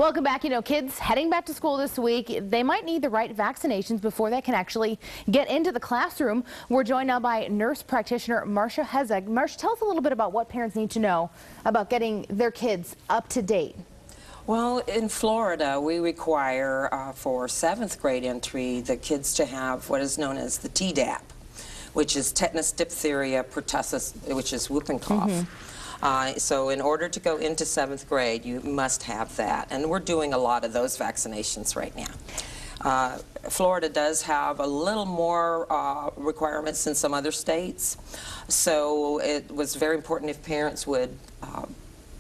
Welcome back. You know, kids heading back to school this week, they might need the right vaccinations before they can actually get into the classroom. We're joined now by nurse practitioner Marcia Huszagh. Marcia, tell us a little bit about what parents need to know about getting their kids up to date. Well, in Florida, we require for 7th grade entry the kids to have what is known as the Tdap, which is tetanus, diphtheria, pertussis, which is whooping cough. So in order to go into 7th grade, you must have that. And we're doing a lot of those vaccinations right now. Florida does have a little more requirements than some other states. So it was very important if parents would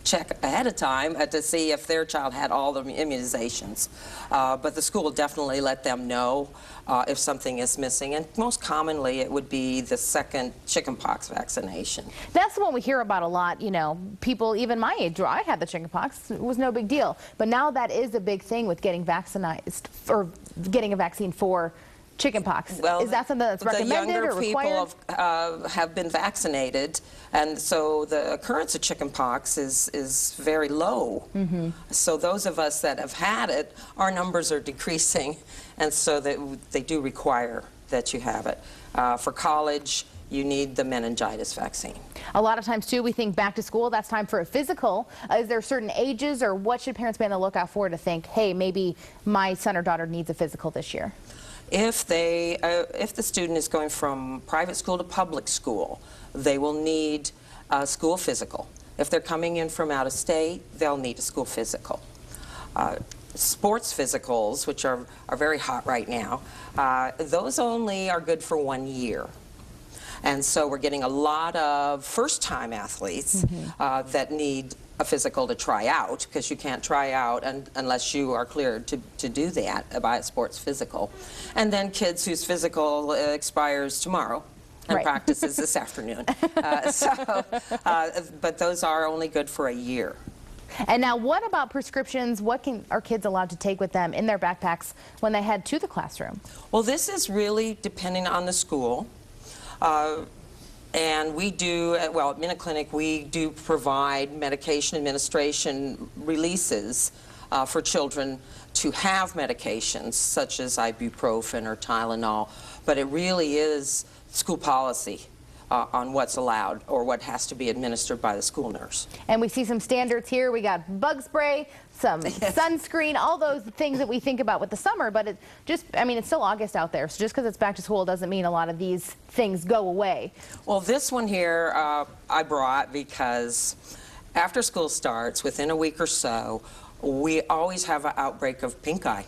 check ahead of time to see if their child had all the immunizations. But the school will definitely let them know if something is missing. And most commonly, it would be the second chickenpox vaccination. That's the one we hear about a lot. You know, people even my age, I had the chickenpox. It was no big deal. But now that is a big thing with getting vaccinated or getting a vaccine for chickenpox. Well, is that something that's recommended or required? The younger people have been vaccinated, and so the occurrence of chickenpox is very low. So those of us that have had it, our numbers are decreasing, and so they do require that you have it. For college, you need the meningitis vaccine. A lot of times, too, we think back to school, that's time for a physical. Is there certain ages, or what should parents be on the lookout for to think, hey, maybe my son or daughter needs a physical this year? If the student is going from private school to public school, they will need a school physical. If they're coming in from out of state, they'll need a school physical. Sports physicals, which are very hot right now, those only are good for 1 year. And so we're getting a lot of first-time athletes that need a physical to try out, because you can't try out unless you are cleared to do that by a sports physical. And then kids whose physical expires tomorrow and practices this afternoon. But those are only good for a year. And now what about prescriptions? What are kids allowed to take with them in their backpacks when they head to the classroom? Well, this is really depending on the school. And we do, well, at Minute Clinic, we do provide medication administration releases for children to have medications such as ibuprofen or Tylenol, but it really is school policy on what's allowed or what has to be administered by the school nurse. And we see some standards here. We got bug spray, some sunscreen, all those things that we think about with the summer, but I mean, it's still August out there, so just because it's back to school doesn't mean a lot of these things go away. Well, this one here I brought because after school starts, within a week or so, we always have an outbreak of pink eye.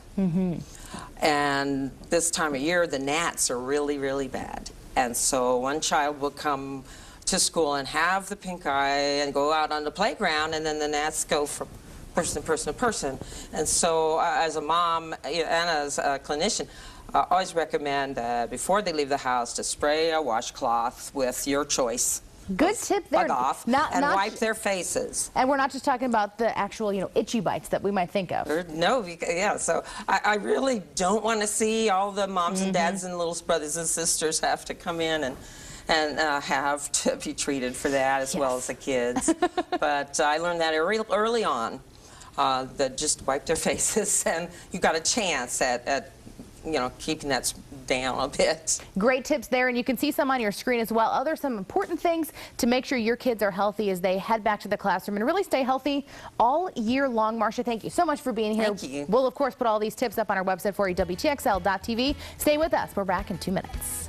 And this time of year, the gnats are really, really bad. And so one child will come to school and have the pink eye and go out on the playground, and then the gnats go from person to person to person. And so as a mom and as a clinician, I always recommend before they leave the house to spray a washcloth with your choice. Good tip there. Bug off and wipe their faces. And we're not just talking about the actual, itchy bites that we might think of. No, yeah, so I really don't want to see all the moms and dads and little brothers and sisters have to come in and have to be treated for that as well as the kids. But I learned that early on, that just wipe their faces, and you got a chance at keeping that down a bit. Great tips there, and you can see some on your screen as well. There's some important things to make sure your kids are healthy as they head back to the classroom and really stay healthy all year long. Marcia, thank you so much for being here. Thank you. We'll, of course, put all these tips up on our website for you, WTXL.tv. Stay with us. We're back in 2 minutes.